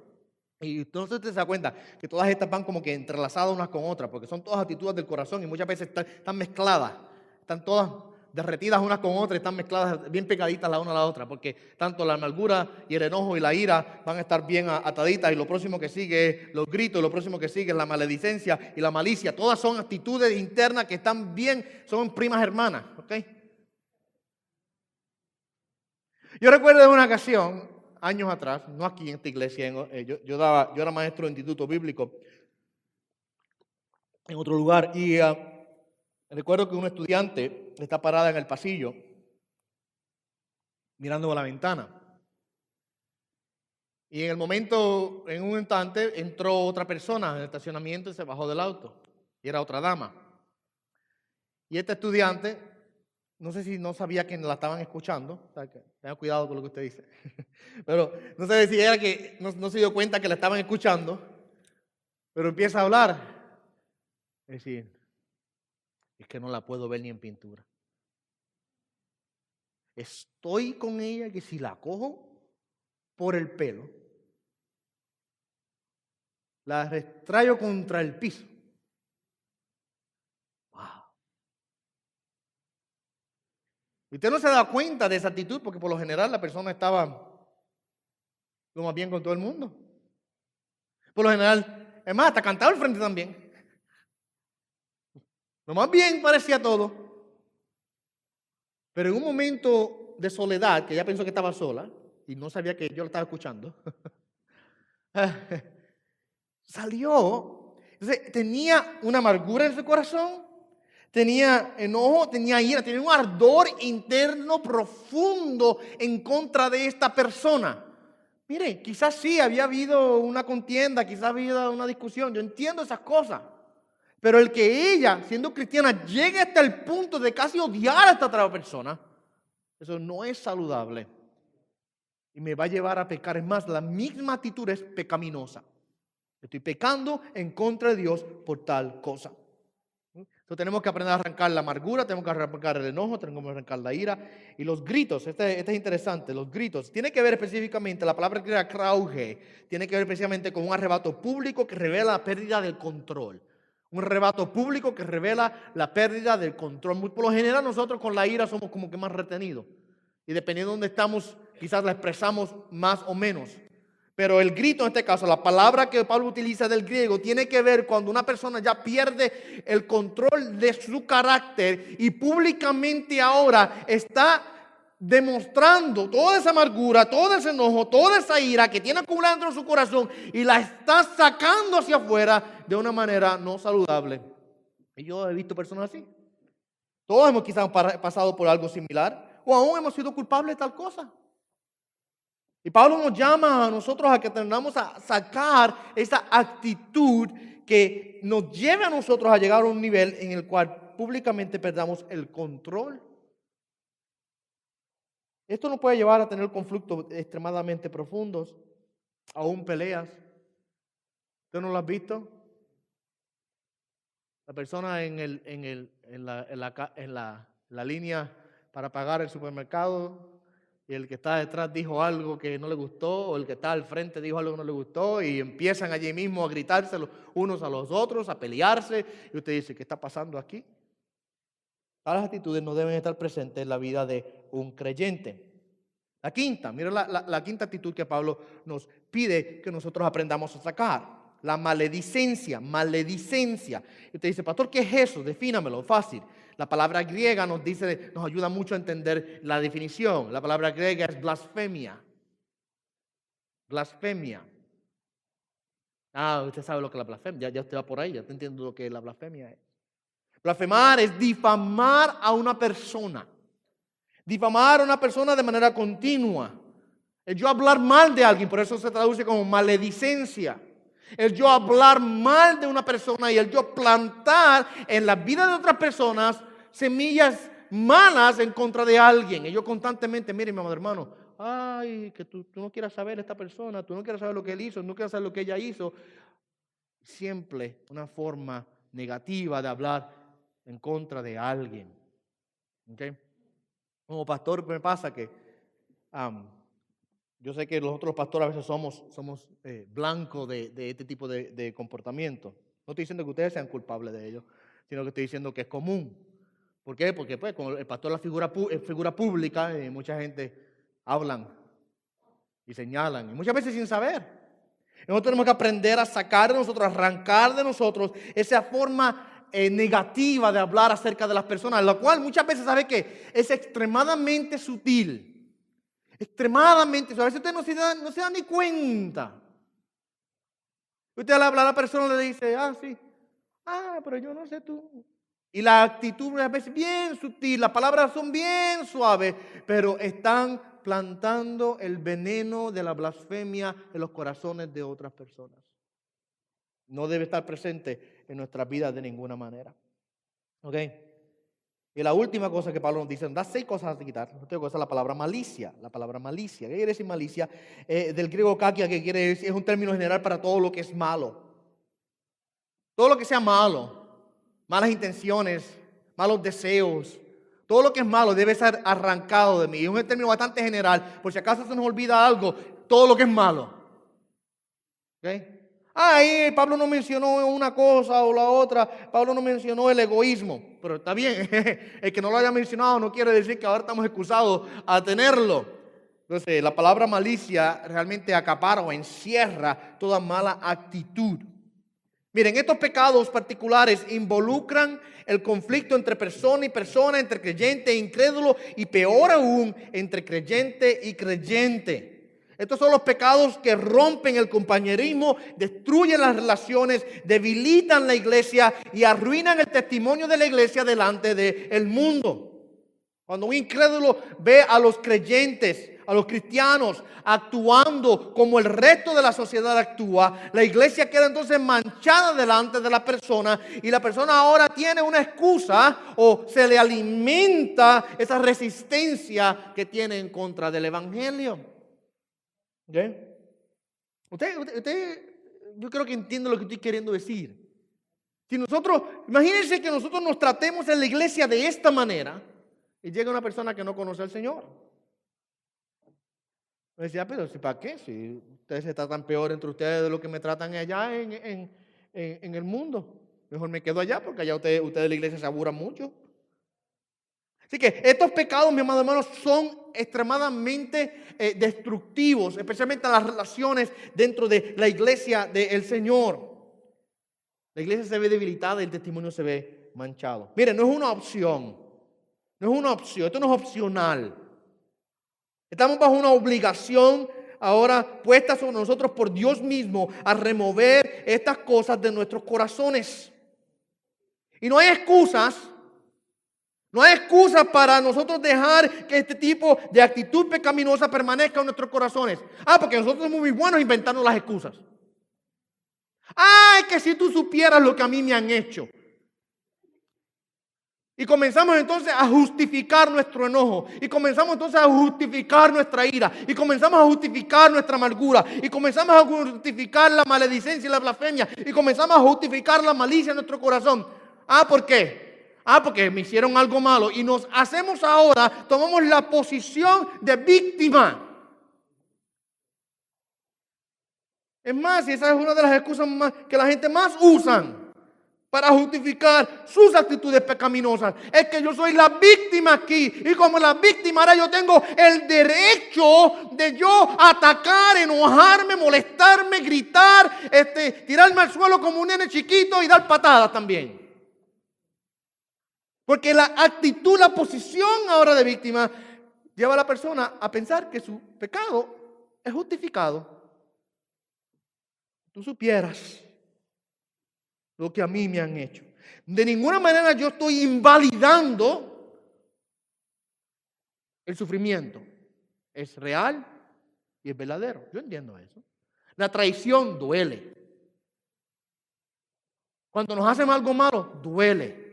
y entonces usted se da cuenta que todas estas van como que entrelazadas unas con otras, porque son todas actitudes del corazón y muchas veces están mezcladas, están todas derretidas unas con otras, están mezcladas bien pegaditas la una a la otra, porque tanto la amargura y el enojo y la ira van a estar bien ataditas, y lo próximo que sigue es los gritos, lo próximo que sigue es la maledicencia y la malicia. Todas son actitudes internas que están bien, son primas hermanas, ¿ok? Yo recuerdo de una ocasión, años atrás, no aquí en esta iglesia, yo era maestro de instituto bíblico en otro lugar, y recuerdo que un estudiante está parada en el pasillo mirando a la ventana. Y en el momento, en un instante, entró otra persona en el estacionamiento y se bajó del auto. Y era otra dama. Y este estudiante, no sé si no sabía que la estaban escuchando. O sea, que tenga cuidado con lo que usted dice. Pero no sé si era que no se dio cuenta que la estaban escuchando. Pero empieza a hablar. Es decir, es que no la puedo ver ni en pintura. Estoy con ella que si la cojo por el pelo, la restrayo contra el piso. Wow. Y usted no se da cuenta de esa actitud porque por lo general la persona estaba lo más bien con todo el mundo. Por lo general, es más, hasta cantaba al frente también. Lo más bien parecía todo. Pero en un momento de soledad, que ella pensó que estaba sola y no sabía que yo la estaba escuchando, salió. Entonces, tenía una amargura en su corazón, tenía enojo, tenía ira, tenía un ardor interno profundo en contra de esta persona. Mire, quizás sí había habido una contienda, quizás había habido una discusión, yo entiendo esas cosas. Pero el que ella, siendo cristiana, llegue hasta el punto de casi odiar a esta otra persona, eso no es saludable. Y me va a llevar a pecar. Es más, la misma actitud es pecaminosa. Estoy pecando en contra de Dios por tal cosa. Entonces tenemos que aprender a arrancar la amargura, tenemos que arrancar el enojo, tenemos que arrancar la ira. Y los gritos, este es interesante, los gritos. Tiene que ver específicamente, la palabra griega krauge, tiene que ver específicamente con un arrebato público que revela la pérdida del control. Un arrebato público que revela la pérdida del control. Por lo general nosotros con la ira somos como que más retenidos. Y dependiendo de dónde estamos, quizás la expresamos más o menos. Pero el grito en este caso, la palabra que Pablo utiliza del griego, tiene que ver cuando una persona ya pierde el control de su carácter y públicamente ahora está demostrando toda esa amargura, todo ese enojo, toda esa ira que tiene acumulada dentro de su corazón y la está sacando hacia afuera de una manera no saludable. Y yo he visto personas así. Todos hemos quizás pasado por algo similar o aún hemos sido culpables de tal cosa. Y Pablo nos llama a nosotros a que tengamos a sacar esa actitud que nos lleve a nosotros a llegar a un nivel en el cual públicamente perdamos el control. Esto nos puede llevar a tener conflictos extremadamente profundos, aún peleas. ¿Usted no lo ha visto? La persona en la línea para pagar el supermercado y el que está detrás dijo algo que no le gustó, o el que está al frente dijo algo que no le gustó, y empiezan allí mismo a gritarse los unos a los otros, a pelearse, y usted dice, ¿qué está pasando aquí? Tales actitudes no deben estar presentes en la vida de un creyente. La quinta, mira la quinta actitud que Pablo nos pide que nosotros aprendamos a sacar. La maledicencia, maledicencia. Y usted dice, pastor, ¿qué es eso? Defínamelo, fácil. La palabra griega nos ayuda mucho a entender la definición. La palabra griega es blasfemia. Blasfemia. Ah, usted sabe lo que es la blasfemia. Ya usted va por ahí, ya te entiendo lo que la blasfemia es. Blasfemar es difamar a una persona. Difamar a una persona de manera continua. El yo hablar mal de alguien, por eso se traduce como maledicencia. El yo hablar mal de una persona y el yo plantar en la vida de otras personas semillas malas en contra de alguien. Y yo constantemente, mire, mi amado hermano, ay, que tú no quieras saber esta persona, tú no quieras saber lo que él hizo, no quieras saber lo que ella hizo. Siempre una forma negativa de hablar en contra de alguien. ¿Okay? Como pastor me pasa que yo sé que los otros pastores a veces somos blancos de este tipo de comportamiento. No estoy diciendo que ustedes sean culpables de ello, sino que estoy diciendo que es común. ¿Por qué? Porque pues, como el pastor es figura pública, mucha gente hablan y señalan, y muchas veces sin saber. Nosotros tenemos que aprender a sacar de nosotros, a arrancar de nosotros esa forma negativa de hablar acerca de las personas, la cual muchas veces, ¿sabe qué? Es extremadamente sutil. Extremadamente, a veces usted no se da ni cuenta. Usted al hablar a la persona le dice, sí, pero yo no sé tú. Y la actitud a veces bien sutil, las palabras son bien suaves, pero están plantando el veneno de la blasfemia en los corazones de otras personas. No debe estar presente en nuestras vidas de ninguna manera. ¿Ok? Y la última cosa que Pablo nos dice, da 6 cosas a quitar. La última cosa es la palabra malicia. La palabra malicia. ¿Qué quiere decir malicia? Del griego kakia, que quiere decir, es un término general para todo lo que es malo. Todo lo que sea malo, malas intenciones, malos deseos, todo lo que es malo debe ser arrancado de mí. Es un término bastante general. Por si acaso se nos olvida algo, todo lo que es malo. ¿Ok? Ahí Pablo no mencionó una cosa o la otra. Pablo no mencionó el egoísmo. Pero está bien. El que no lo haya mencionado no quiere decir que ahora estamos excusados a tenerlo. Entonces, la palabra malicia realmente acapara o encierra toda mala actitud. Miren, estos pecados particulares involucran el conflicto entre persona y persona, entre creyente e incrédulo, y peor aún, entre creyente y creyente. Estos son los pecados que rompen el compañerismo, destruyen las relaciones, debilitan la iglesia y arruinan el testimonio de la iglesia delante del mundo. Cuando un incrédulo ve a los creyentes, a los cristianos, actuando como el resto de la sociedad actúa, la iglesia queda entonces manchada delante de la persona y la persona ahora tiene una excusa o se le alimenta esa resistencia que tiene en contra del evangelio. ¿Okay? Usted, yo creo que entiende lo que estoy queriendo decir. Si nosotros, imagínense que nosotros nos tratemos en la iglesia de esta manera y llega una persona que no conoce al Señor. Me decía, pero ¿para qué? Si ustedes se tratan peor entre ustedes de lo que me tratan allá en el mundo. Mejor me quedo allá porque allá ustedes de la iglesia se aburran mucho. Así que estos pecados, mis amados hermanos, son extremadamente destructivos, especialmente en las relaciones dentro de la iglesia del Señor. La iglesia se ve debilitada y el testimonio se ve manchado. Miren, no es una opción. No es una opción, esto no es opcional. Estamos bajo una obligación ahora puesta sobre nosotros por Dios mismo a remover estas cosas de nuestros corazones. Y no hay excusas. No hay excusas para nosotros dejar que este tipo de actitud pecaminosa permanezca en nuestros corazones. Porque nosotros somos muy buenos inventando las excusas. Es que si tú supieras lo que a mí me han hecho. Y comenzamos entonces a justificar nuestro enojo. Y comenzamos entonces a justificar nuestra ira. Y comenzamos a justificar nuestra amargura. Y comenzamos a justificar la maledicencia y la blasfemia. Y comenzamos a justificar la malicia en nuestro corazón. ¿Por qué? Porque me hicieron algo malo. Y nos hacemos ahora, tomamos la posición de víctima. Es más, y esa es una de las excusas que la gente más usan para justificar sus actitudes pecaminosas. Es que yo soy la víctima aquí. Y como la víctima ahora yo tengo el derecho de yo atacar, enojarme, molestarme, gritar, tirarme al suelo como un nene chiquito y dar patadas también. Porque la actitud, la posición ahora de víctima lleva a la persona a pensar que su pecado es justificado. Tú supieras lo que a mí me han hecho. De ninguna manera yo estoy invalidando el sufrimiento. Es real y es verdadero. Yo entiendo eso. La traición duele. Cuando nos hacen algo malo, duele.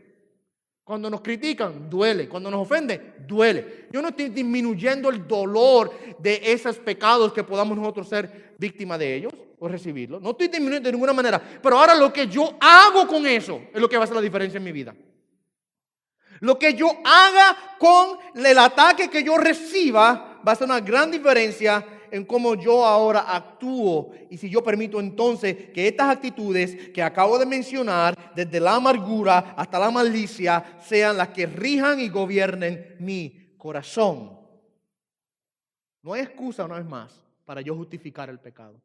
Cuando nos critican, duele. Cuando nos ofenden, duele. Yo no estoy disminuyendo el dolor de esos pecados que podamos nosotros ser víctimas de ellos o recibirlos. No estoy disminuyendo de ninguna manera. Pero ahora lo que yo hago con eso es lo que va a hacer la diferencia en mi vida. Lo que yo haga con el ataque que yo reciba va a hacer una gran diferencia en cómo yo ahora actúo y si yo permito entonces que estas actitudes que acabo de mencionar, desde la amargura hasta la malicia, sean las que rijan y gobiernen mi corazón. No hay excusa, una vez más, para yo justificar el pecado.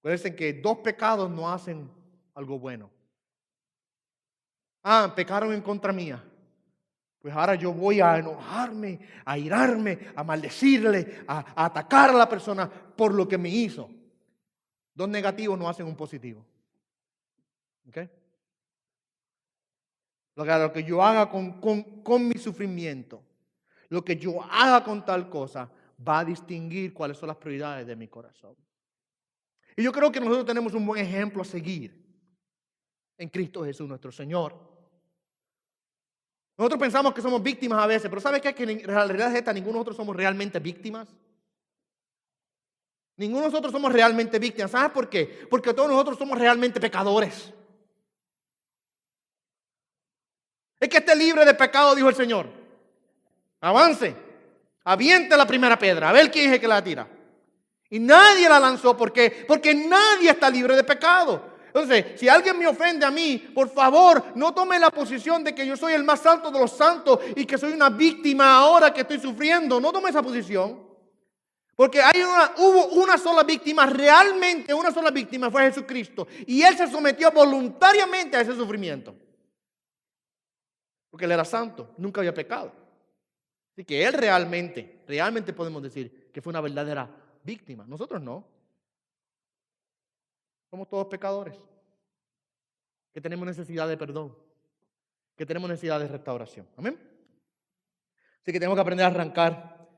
Acuérdense que 2 pecados no hacen algo bueno. Pecaron en contra mía. Pues ahora yo voy a enojarme, a irarme, a maldecirle, a atacar a la persona por lo que me hizo. 2 negativos no hacen un positivo. ¿Ok? Lo que yo haga con mi sufrimiento, Lo que yo haga con tal cosa va a distinguir cuáles son las prioridades de mi corazón. Y yo creo que nosotros tenemos un buen ejemplo a seguir en Cristo Jesús, nuestro Señor. Nosotros pensamos que somos víctimas a veces, pero ¿sabes qué? Que en realidad es esta, ninguno de nosotros somos realmente víctimas. Ninguno de nosotros somos realmente víctimas. ¿Sabes por qué? Porque todos nosotros somos realmente pecadores. Es que esté libre de pecado, dijo el Señor. Avance, aviente la primera piedra, a ver quién es el que la tira. Y nadie la lanzó, ¿por qué? Porque nadie está libre de pecado. Entonces, si alguien me ofende a mí, por favor, no tome la posición de que yo soy el más santo de los santos y que soy una víctima ahora que estoy sufriendo. No tome esa posición. Porque hubo una sola víctima, realmente una sola víctima fue Jesucristo. Y Él se sometió voluntariamente a ese sufrimiento. Porque Él era santo, nunca había pecado. Así que Él realmente podemos decir que fue una verdadera víctima. Nosotros no. Somos todos pecadores. Que tenemos necesidad de perdón. Que tenemos necesidad de restauración. Amén. Así que tenemos que aprender a arrancar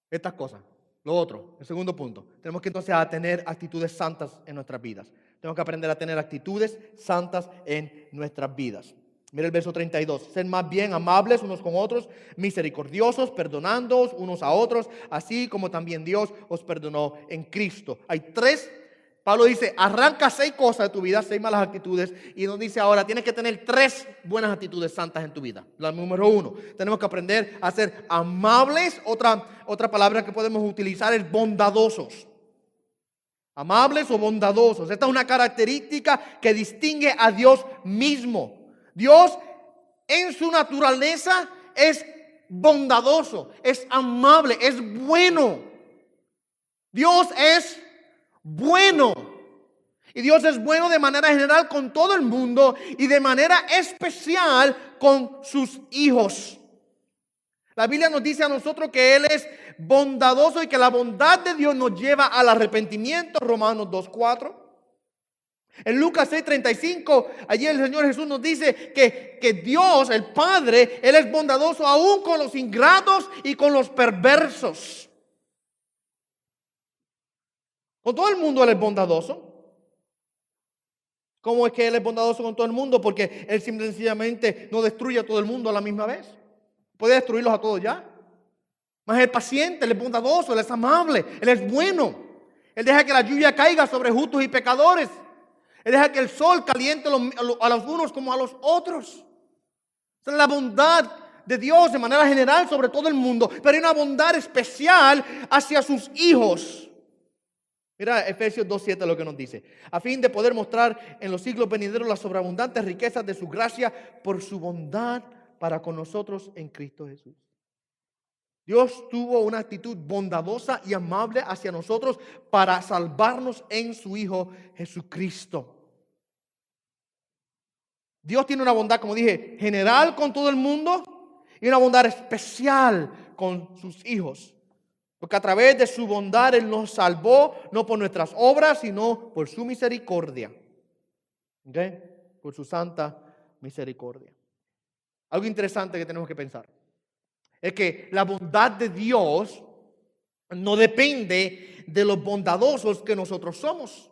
estas cosas. Lo otro, el segundo punto. Tenemos que entonces a tener actitudes santas en nuestras vidas. Tenemos que aprender a tener actitudes santas en nuestras vidas. Mira el verso 32. Sed más bien amables unos con otros, misericordiosos, perdonándoos unos a otros, así como también Dios os perdonó en Cristo. Pablo dice, arranca 6 cosas de tu vida, 6 malas actitudes, y nos dice ahora, tienes que tener 3 buenas actitudes santas en tu vida. La número 1, tenemos que aprender a ser amables. Otra palabra que podemos utilizar es bondadosos. Amables o bondadosos. Esta es una característica que distingue a Dios mismo. Dios en su naturaleza es bondadoso, es amable, es bueno. Dios es bueno. Y Dios es bueno de manera general con todo el mundo y de manera especial con sus hijos. La Biblia nos dice a nosotros que Él es bondadoso y que la bondad de Dios nos lleva al arrepentimiento. Romanos 2:4. En Lucas 6:35, allí el Señor Jesús nos dice que Dios, el Padre, Él es bondadoso aún con los ingratos y con los perversos. Con todo el mundo Él es bondadoso. ¿Cómo es que Él es bondadoso con todo el mundo? Porque Él sencillamente no destruye a todo el mundo a la misma vez. Puede destruirlos a todos ya. Mas Él es paciente, Él es bondadoso, Él es amable, Él es bueno. Él deja que la lluvia caiga sobre justos y pecadores. Él deja que el sol caliente a los unos como a los otros. Esa es la bondad de Dios de manera general sobre todo el mundo. Pero hay una bondad especial hacia sus hijos. Mira Efesios 2:7 lo que nos dice. A fin de poder mostrar en los siglos venideros las sobreabundantes riquezas de su gracia por su bondad para con nosotros en Cristo Jesús. Dios tuvo una actitud bondadosa y amable hacia nosotros para salvarnos en su Hijo Jesucristo. Dios tiene una bondad, como dije, general con todo el mundo y una bondad especial con sus hijos. Porque a través de su bondad Él nos salvó, no por nuestras obras, sino por su misericordia. ¿Okay? Por su santa misericordia. Algo interesante que tenemos que pensar es que la bondad de Dios no depende de los bondadosos que nosotros somos.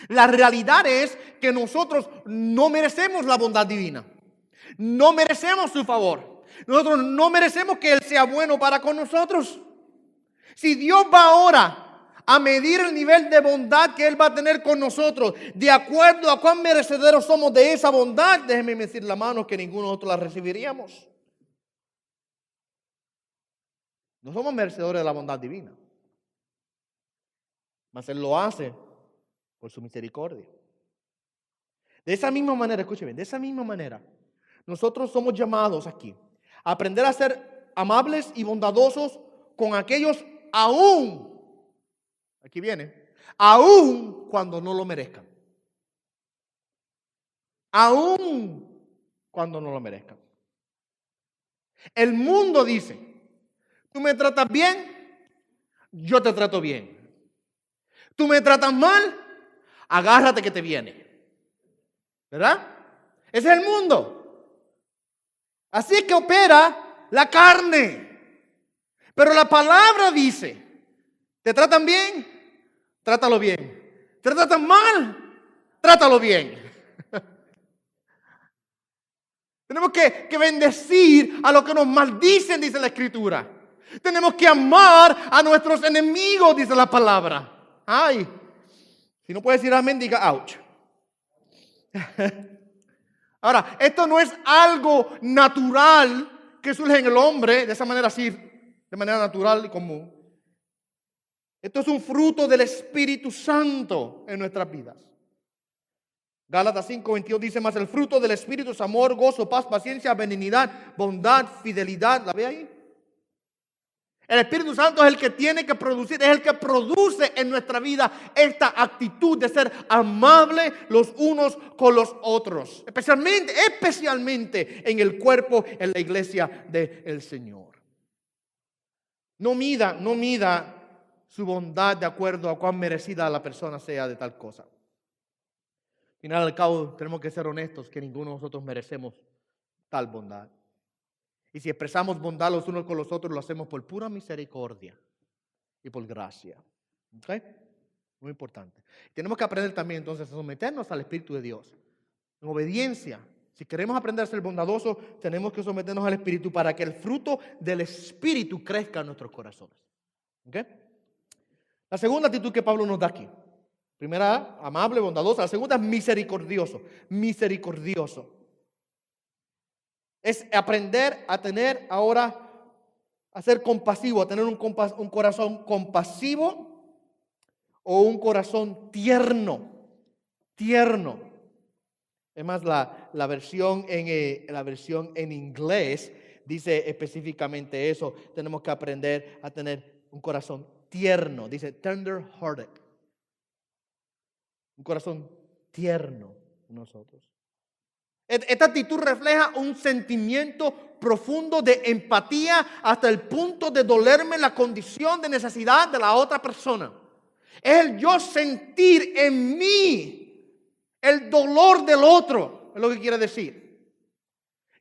La realidad es que nosotros no merecemos la bondad divina. No merecemos su favor. Nosotros no merecemos que Él sea bueno para con nosotros. Si Dios va ahora a medir el nivel de bondad que Él va a tener con nosotros, de acuerdo a cuán merecederos somos de esa bondad, déjenme decir la mano que ninguno de nosotros la recibiríamos. No somos merecedores de la bondad divina. Mas Él lo hace por su misericordia. De esa misma manera, escúcheme, de esa misma manera, nosotros somos llamados aquí a aprender a ser amables y bondadosos con aquellos aún, aquí viene, aún cuando no lo merezcan. Aún cuando no lo merezcan. El mundo dice, tú me tratas bien, yo te trato bien. Tú me tratas mal, agárrate que te viene. ¿Verdad? Ese es el mundo. Así es que opera la carne. Pero la palabra dice, ¿te tratan bien? Trátalo bien. ¿Te tratan mal? Trátalo bien. Tenemos que bendecir a los que nos maldicen, dice la Escritura. Tenemos que amar a nuestros enemigos, dice la palabra. Ay, si no puedes decir amén, diga ouch. Ahora, esto no es algo natural que surge en el hombre de esa manera así, de manera natural y común. Esto es un fruto del Espíritu Santo en nuestras vidas. Gálatas 5:22 dice más, el fruto del Espíritu es amor, gozo, paz, paciencia, benignidad, bondad, fidelidad. ¿La ve ahí? El Espíritu Santo es el que tiene que producir, es el que produce en nuestra vida esta actitud de ser amables los unos con los otros. Especialmente en el cuerpo, en la iglesia del Señor. No mida su bondad de acuerdo a cuán merecida la persona sea de tal cosa. Al final al cabo, tenemos que ser honestos que ninguno de nosotros merecemos tal bondad. Y si expresamos bondad los unos con los otros, lo hacemos por pura misericordia y por gracia. ¿Ok? Muy importante. Tenemos que aprender también entonces a someternos al Espíritu de Dios. En obediencia. Si queremos aprender a ser bondadosos, tenemos que someternos al Espíritu para que el fruto del Espíritu crezca en nuestros corazones. ¿Ok? La segunda actitud que Pablo nos da aquí. Primera, amable, bondadosa. La segunda es misericordioso. Misericordioso. Es aprender a tener ahora, a ser compasivo, a tener un corazón compasivo o un corazón tierno. Tierno. Es más, la versión en inglés dice específicamente eso. Tenemos que aprender a tener un corazón tierno. Dice tender hearted. Un corazón tierno en nosotros. Esta actitud refleja un sentimiento profundo de empatía hasta el punto de dolerme la condición de necesidad de la otra persona. Es el yo sentir en mí el dolor del otro, es lo que quiere decir.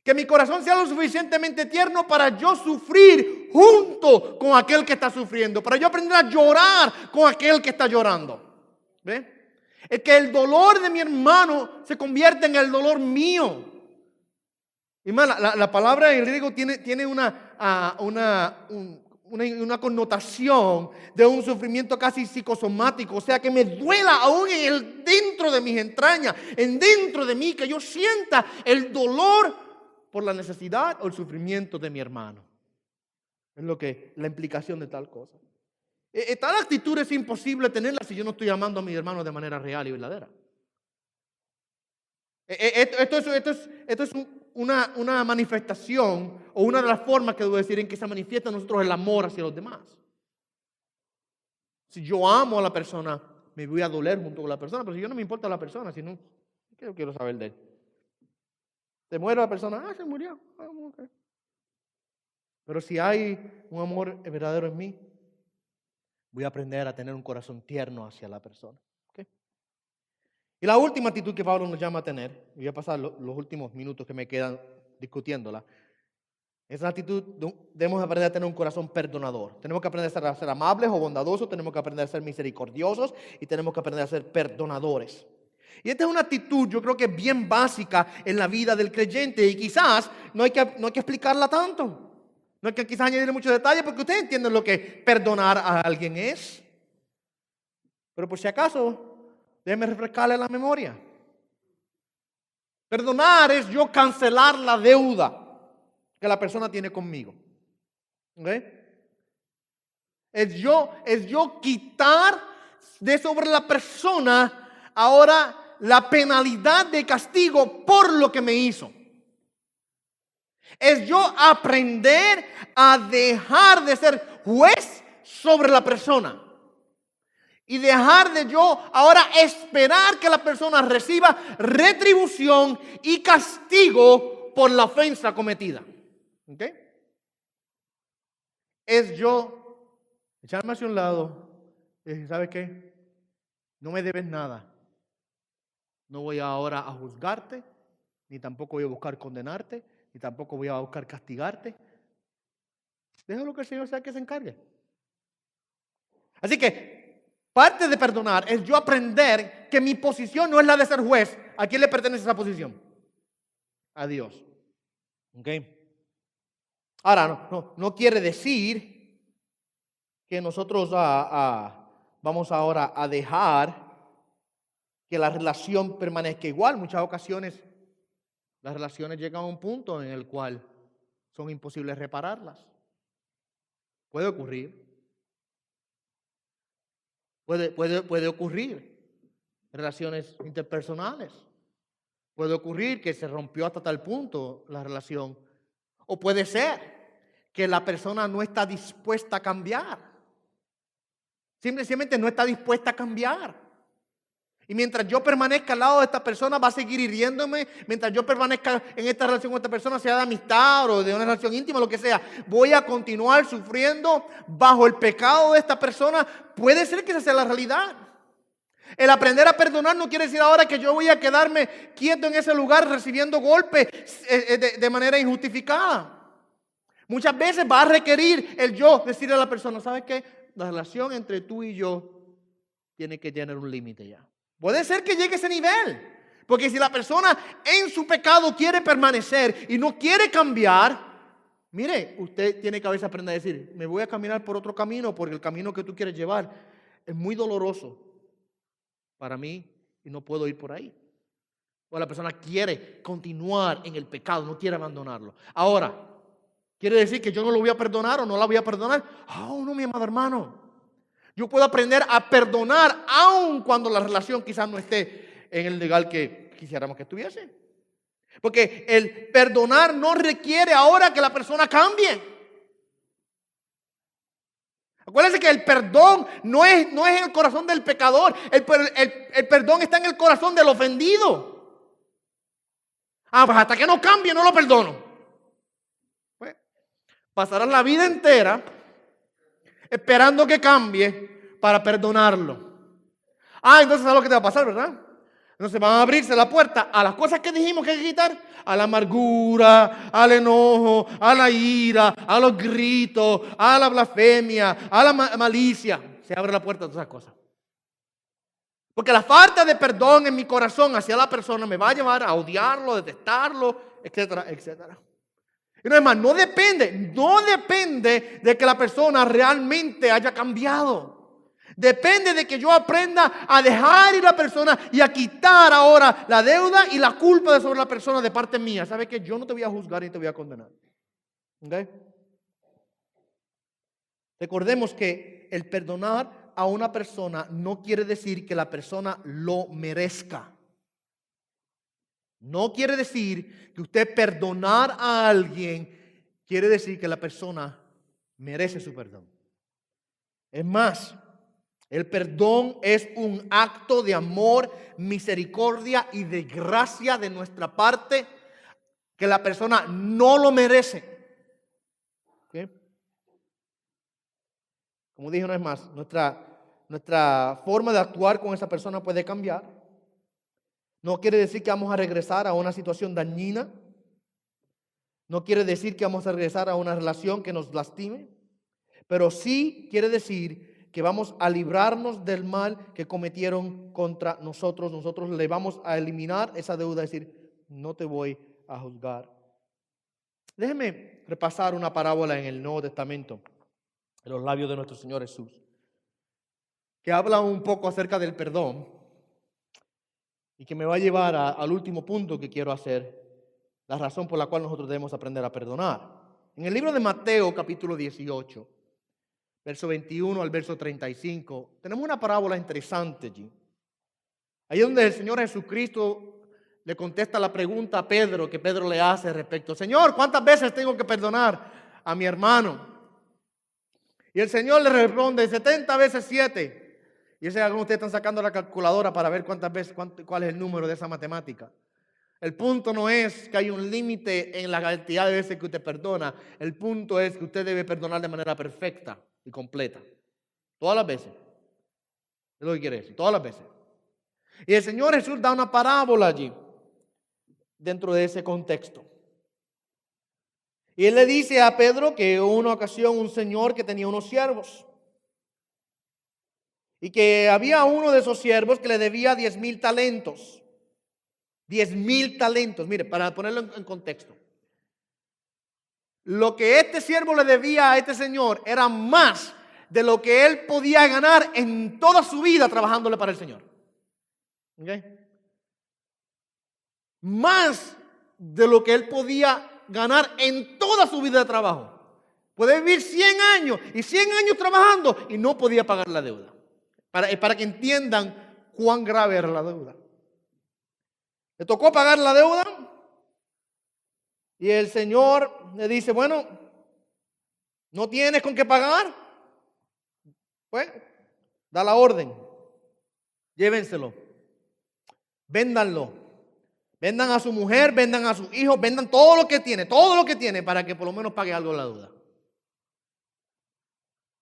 Que mi corazón sea lo suficientemente tierno para yo sufrir junto con aquel que está sufriendo, para yo aprender a llorar con aquel que está llorando. ¿Ve? Es que el dolor de mi hermano se convierte en el dolor mío. Y más, la palabra en griego tiene una connotación de un sufrimiento casi psicosomático. O sea, que me duela aún dentro de mis entrañas, dentro de mí, que yo sienta el dolor por la necesidad o el sufrimiento de mi hermano. Es la implicación de tal cosa. Tal actitud es imposible tenerla si yo no estoy amando a mi hermano de manera real y verdadera. Esto es una manifestación o una de las formas que debo decir en que se manifiesta en nosotros el amor hacia los demás. Si yo amo a la persona, me voy a doler junto con la persona, pero si yo no me importa la persona, si no, ¿qué yo quiero saber de él? Se muere la persona, se murió. Okay. Pero si hay un amor verdadero en mí, voy a aprender a tener un corazón tierno hacia la persona. ¿Okay? Y la última actitud que Pablo nos llama a tener, y voy a pasar los últimos minutos que me quedan discutiéndola, esa actitud debemos aprender a tener un corazón perdonador. Tenemos que aprender a ser amables o bondadosos, tenemos que aprender a ser misericordiosos y tenemos que aprender a ser perdonadores. Y esta es una actitud, yo creo que es bien básica en la vida del creyente y quizás no hay que explicarla tanto. No hay que quizás añadirle muchos detalles porque ustedes entienden lo que perdonar a alguien es. Pero por si acaso, déjenme refrescarle la memoria. Perdonar es yo cancelar la deuda que la persona tiene conmigo. ¿Okay? Es yo quitar de sobre la persona ahora la penalidad de castigo por lo que me hizo. Es yo aprender a dejar de ser juez sobre la persona. Y dejar de yo ahora esperar que la persona reciba retribución y castigo por la ofensa cometida. ¿Ok? Es yo echarme hacia un lado y decir, ¿sabes qué? No me debes nada. No voy ahora a juzgarte, ni tampoco voy a buscar condenarte, ni tampoco voy a buscar castigarte. Déjalo que el Señor sea que se encargue. Así que parte de perdonar es yo aprender que mi posición no es la de ser juez. ¿A quién le pertenece esa posición? A Dios. ¿Ok? Ahora, no quiere decir que nosotros vamos ahora a dejar que la relación permanezca igual. Muchas ocasiones las relaciones llegan a un punto en el cual son imposibles repararlas. Puede ocurrir. Puede ocurrir relaciones interpersonales. Puede ocurrir que se rompió hasta tal punto la relación. O puede ser que la persona no está dispuesta a cambiar. Simplemente no está dispuesta a cambiar. Y mientras yo permanezca al lado de esta persona, va a seguir hiriéndome. Mientras yo permanezca en esta relación con esta persona, sea de amistad o de una relación íntima, lo que sea, voy a continuar sufriendo bajo el pecado de esta persona. Puede ser que esa sea la realidad. El aprender a perdonar no quiere decir ahora que yo voy a quedarme quieto en ese lugar recibiendo golpes de manera injustificada. Muchas veces va a requerir el yo decirle a la persona, ¿sabes qué? La relación entre tú y yo tiene que tener un límite ya. Puede ser que llegue a ese nivel. Porque si la persona en su pecado quiere permanecer y no quiere cambiar, mire, usted tiene que a veces aprender a decir, me voy a caminar por otro camino porque el camino que tú quieres llevar es muy doloroso para mí y no puedo ir por ahí. O la persona quiere continuar en el pecado, no quiere abandonarlo. Ahora, ¿quiere decir que yo no lo voy a perdonar o no la voy a perdonar? Oh, no, mi amado hermano. Yo puedo aprender a perdonar aun cuando la relación quizás no esté en el legal que quisiéramos que estuviese. Porque el perdonar no requiere ahora que la persona cambie. Acuérdense que el perdón no es en el corazón del pecador. El perdón está en el corazón del ofendido. Pues hasta que no cambie no lo perdono. Pues, pasarás la vida entera esperando que cambie para perdonarlo. Entonces ¿sabes lo que te va a pasar, verdad? Entonces van a abrirse la puerta a las cosas que dijimos que hay que quitar. A la amargura, al enojo, a la ira, a los gritos, a la blasfemia, a la malicia. Se abre la puerta a todas esas cosas. Porque la falta de perdón en mi corazón hacia la persona me va a llevar a odiarlo, a detestarlo, etcétera, etcétera. Y no es más, no depende de que la persona realmente haya cambiado. Depende de que yo aprenda a dejar ir a la persona y a quitar ahora la deuda y la culpa de sobre la persona de parte mía. ¿Sabe qué? Yo no te voy a juzgar ni te voy a condenar. ¿Ok? Recordemos que el perdonar a una persona no quiere decir que la persona lo merezca. No quiere decir que usted perdonar a alguien quiere decir que la persona merece su perdón. Es más, el perdón es un acto de amor, misericordia y de gracia de nuestra parte que la persona no lo merece. ¿Okay? Como dije una vez más, nuestra forma de actuar con esa persona puede cambiar. No quiere decir que vamos a regresar a una situación dañina. No quiere decir que vamos a regresar a una relación que nos lastime. Pero sí quiere decir que vamos a librarnos del mal que cometieron contra nosotros. Nosotros le vamos a eliminar esa deuda, es decir, no te voy a juzgar. Déjeme repasar una parábola en el Nuevo Testamento, en los labios de nuestro Señor Jesús, que habla un poco acerca del perdón y que me va a llevar al último punto que quiero hacer, la razón por la cual nosotros debemos aprender a perdonar. En el libro de Mateo, capítulo 18, verso 21 al verso 35, tenemos una parábola interesante allí. Ahí es donde el Señor Jesucristo le contesta la pregunta a Pedro, que Pedro le hace respecto: Señor, ¿cuántas veces tengo que perdonar a mi hermano? Y el Señor le responde: 70 veces 7. Y ese algunos de ustedes están sacando la calculadora para ver cuántas veces, cuál es el número de esa matemática. El punto no es que hay un límite en la cantidad de veces que usted perdona. El punto es que usted debe perdonar de manera perfecta y completa. Todas las veces. Es lo que quiere decir, todas las veces. Y el Señor Jesús da una parábola allí, dentro de ese contexto. Y él le dice a Pedro que en una ocasión un señor que tenía unos siervos. Y que había uno de esos siervos que le debía 10,000 talentos. 10,000 talentos. Mire, para ponerlo en contexto. Lo que este siervo le debía a este señor era más de lo que él podía ganar en toda su vida trabajándole para el Señor. ¿Okay? Más de lo que él podía ganar en toda su vida de trabajo. Puede vivir 100 años y 100 años trabajando y no podía pagar la deuda. Para que entiendan cuán grave era la deuda. Le tocó pagar la deuda y el Señor le dice, bueno, ¿no tienes con qué pagar? Pues, da la orden. Llévenselo. Véndanlo. Vendan a su mujer, vendan a sus hijos, vendan todo lo que tiene para que por lo menos pague algo la deuda.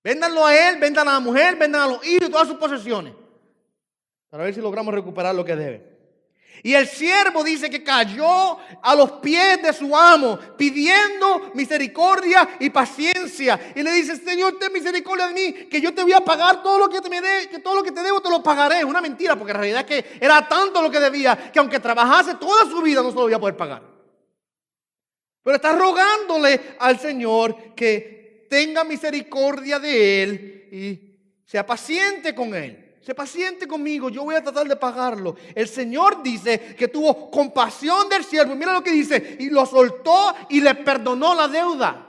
Véndanlo a él, vendan a la mujer, vendan a los hijos y todas sus posesiones. Para ver si logramos recuperar lo que debe. Y el siervo dice que cayó a los pies de su amo, pidiendo misericordia y paciencia. Y le dice, Señor, ten misericordia de mí, que yo te voy a pagar todo lo que que todo lo que te debo te lo pagaré. Es una mentira, porque en realidad es que era tanto lo que debía, que aunque trabajase toda su vida no se lo voy a poder pagar. Pero está rogándole al Señor que tenga misericordia de él y sea paciente con él. Sé paciente conmigo, yo voy a tratar de pagarlo. El Señor dice que tuvo compasión del siervo. Mira lo que dice, y lo soltó y le perdonó la deuda.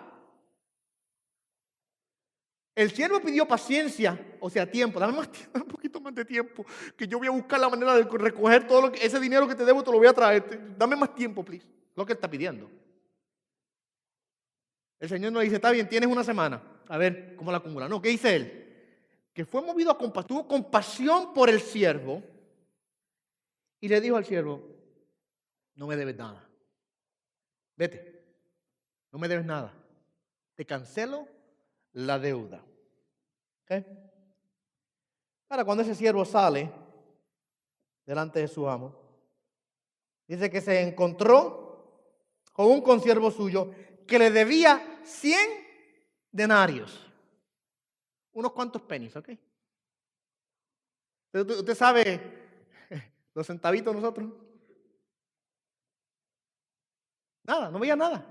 El siervo pidió paciencia, o sea, tiempo. Dame más tiempo, un poquito más de tiempo, que yo voy a buscar la manera de recoger todo ese dinero que te debo, te lo voy a traer. Dame más tiempo, please. Lo que él está pidiendo. El Señor nos dice, está bien, tienes una semana. A ver cómo la acumula. No, ¿qué dice él? Que fue movido a compasión, tuvo compasión por el siervo y le dijo al siervo, no me debes nada, vete, no me debes nada, te cancelo la deuda. ¿Okay? Ahora, cuando ese siervo sale delante de su amo, dice que se encontró con un consiervo suyo que le debía 100 denarios. Unos cuantos pennies, ¿ok? Usted sabe los centavitos nosotros. Nada, no veía nada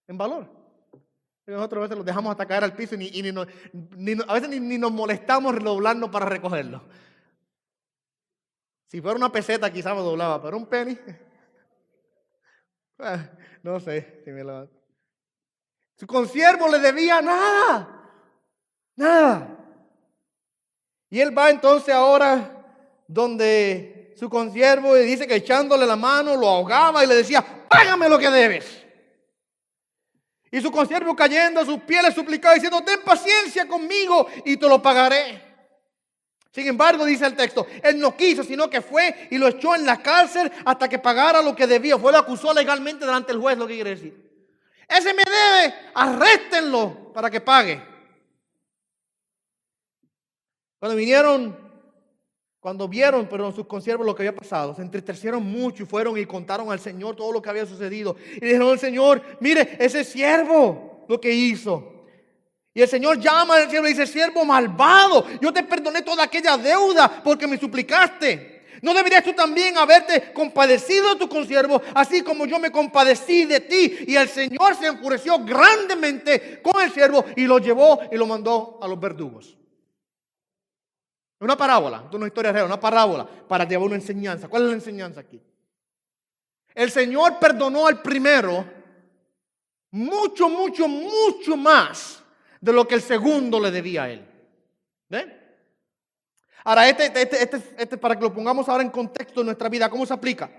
en valor. Nosotros a veces los dejamos hasta caer al piso y a veces ni nos molestamos doblarnos para recogerlo. Si fuera una peseta quizás me doblaba, pero un penny, no sé si me lo... Su consiervo le debía nada. Nada. Y él va entonces ahora donde su consiervo y dice que echándole la mano lo ahogaba y le decía, págame lo que debes. Y su consiervo cayendo a sus pies le suplicaba diciendo, ten paciencia conmigo y te lo pagaré. Sin embargo, dice el texto, él no quiso, sino que fue y lo echó en la cárcel hasta que pagara lo que debía. Fue, lo acusó legalmente delante del juez, lo que quiere decir. Ese me debe, arréstenlo para que pague. Cuando vieron sus consiervos lo que había pasado, se entristecieron mucho y fueron y contaron al Señor todo lo que había sucedido. Y dijeron al Señor, mire, ese siervo lo que hizo. Y el Señor llama al siervo y dice, siervo malvado, yo te perdoné toda aquella deuda porque me suplicaste. ¿No deberías tú también haberte compadecido de tu consiervo, así como yo me compadecí de ti? Y el Señor se enfureció grandemente con el siervo y lo llevó y lo mandó a los verdugos. Una parábola, esto no es historia real, una parábola para llevar una enseñanza. ¿Cuál es la enseñanza aquí? El Señor perdonó al primero mucho, mucho, mucho más de lo que el segundo le debía a él. ¿Ven? Ahora, para que lo pongamos ahora en contexto de nuestra vida, ¿cómo se aplica?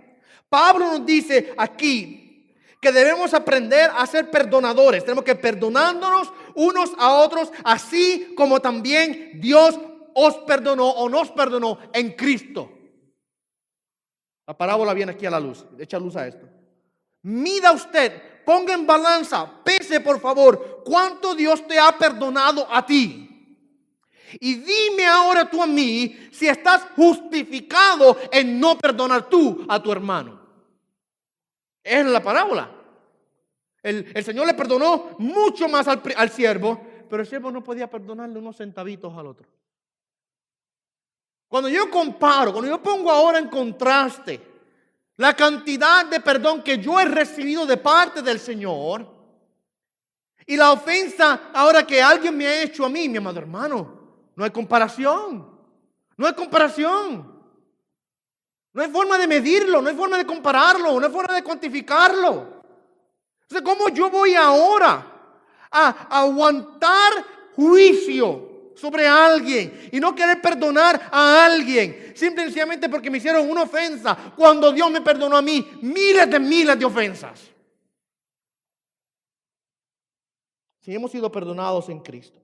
Pablo nos dice aquí que debemos aprender a ser perdonadores. Tenemos que perdonándonos unos a otros, así como también Dios os perdonó o nos perdonó en Cristo. La parábola viene aquí a la luz. Echa luz a esto. Mida usted, ponga en balanza, pese por favor, cuánto Dios te ha perdonado a ti. Y dime ahora tú a mí si estás justificado en no perdonar tú a tu hermano. Es la parábola. El Señor le perdonó mucho más al siervo, pero el siervo no podía perdonarle unos centavitos al otro. Cuando yo comparo, cuando yo pongo ahora en contraste la cantidad de perdón que yo he recibido de parte del Señor y la ofensa ahora que alguien me ha hecho a mí, mi amado hermano, no hay comparación. No hay comparación. No hay forma de medirlo, no hay forma de compararlo, no hay forma de cuantificarlo. Entonces, ¿cómo yo voy ahora a aguantar juicio sobre alguien y no querer perdonar a alguien simplemente porque me hicieron una ofensa cuando Dios me perdonó a mí miles de ofensas? Si hemos sido perdonados en Cristo,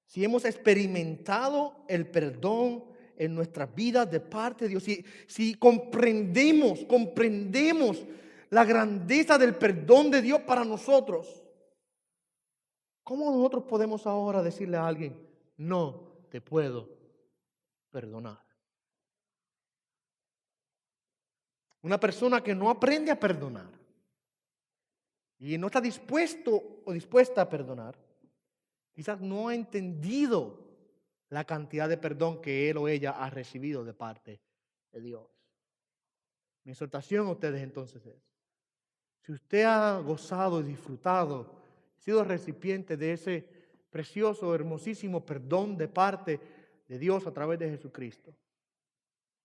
si hemos experimentado el perdón en nuestras vidas de parte de Dios, si comprendemos la grandeza del perdón de Dios para nosotros, ¿cómo nosotros podemos ahora decirle a alguien, no te puedo perdonar? Una persona que no aprende a perdonar y no está dispuesto o dispuesta a perdonar, quizás no ha entendido la cantidad de perdón que él o ella ha recibido de parte de Dios. Mi exhortación a ustedes entonces es, si usted ha gozado y disfrutado, sido recipiente de ese precioso, hermosísimo perdón de parte de Dios a través de Jesucristo,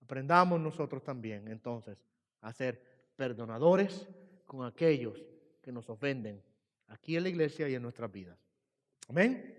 aprendamos nosotros también entonces a ser perdonadores con aquellos que nos ofenden aquí en la iglesia y en nuestras vidas. Amén.